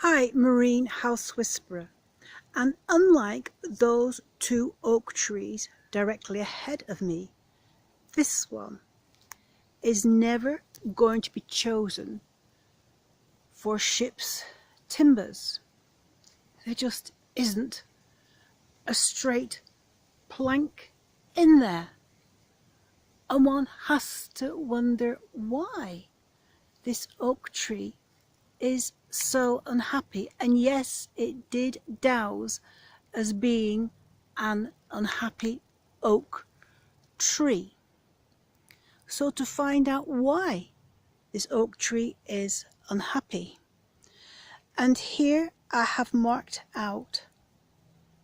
Hi, Marine House Whisperer, and unlike those two oak trees directly ahead of me, this one is never going to be chosen for ship's timbers. There just isn't a straight plank in there, and one has to wonder why this oak tree is so unhappy. And yes, it did douse as being an unhappy oak tree. So to find out why this oak tree is unhappy, and here I have marked out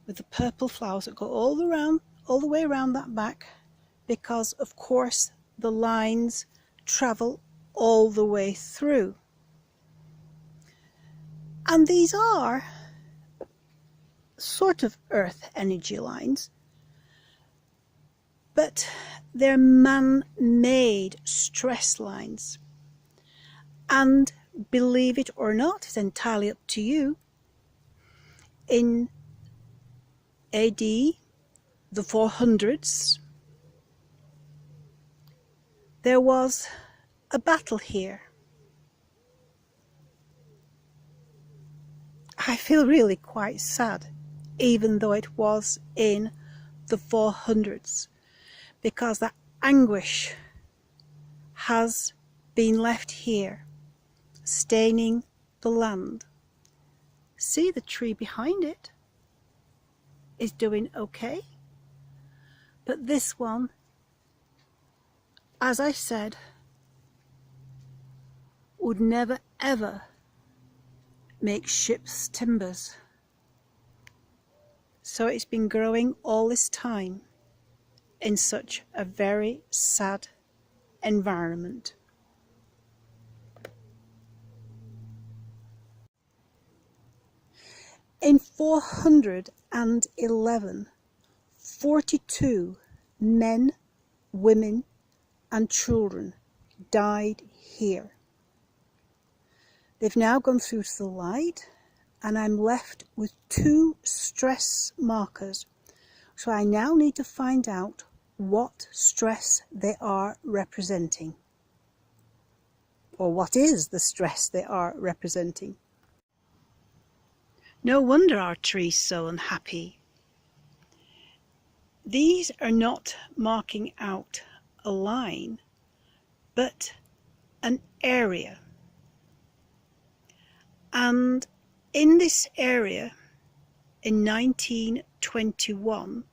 with the purple flowers that go all the way around that back, because of course the lines travel all the way through. And these are sort of earth energy lines, but they're man-made stress lines. And believe it or not, it's entirely up to you, in AD, the 400s, there was a battle here. I feel really quite sad, even though it was in the 400s, because that anguish has been left here, staining the land. See, the tree behind it is doing okay, but this one, as I said, would never ever make ship's timbers. So it's been growing all this time in such a very sad environment. In 411, 42 men, women and children died here. They've now gone through to the light, and I'm left with 2 stress markers. So I now need to find out what stress they are representing, or what is the stress they are representing. No wonder our tree's so unhappy. These are not marking out a line, but an area. And in this area, in 1921,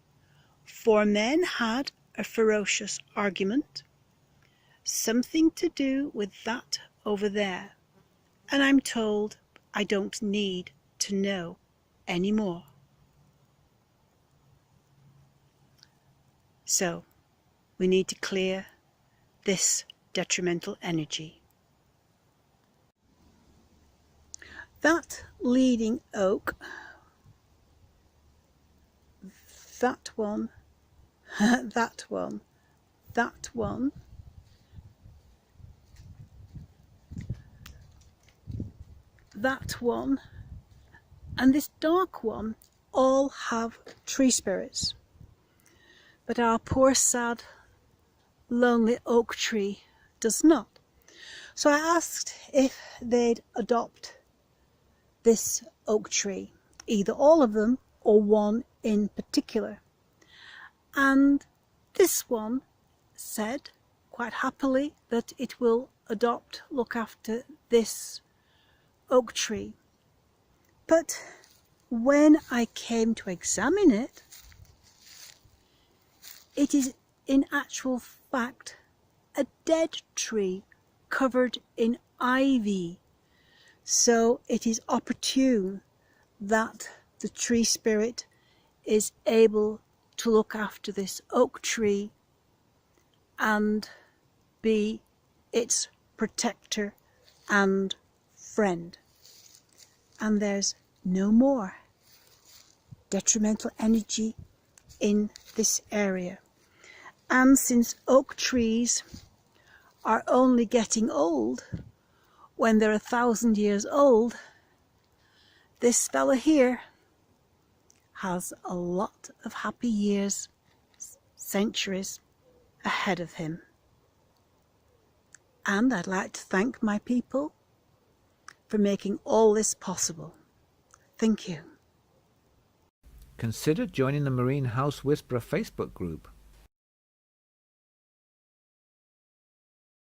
4 men had a ferocious argument, something to do with that over there, and I'm told I don't need to know anymore. So we need to clear this detrimental energy. That leading oak, that one, that one, that one, that one, and this dark one all have tree spirits. But our poor, sad, lonely oak tree does not. So I asked if they'd adopt this oak tree, either all of them or one in particular. And this one said quite happily that it will look after this oak tree. But when I came to examine it, it is in actual fact a dead tree covered in ivy. So it is opportune that the tree spirit is able to look after this oak tree and be its protector and friend. And there's no more detrimental energy in this area. And since oak trees are only getting old when they're 1,000 years old, This fella here has a lot of happy years, centuries ahead of him. And I'd like to thank my people for making all this possible. Thank you. Consider joining the Marine House Whisperer Facebook group.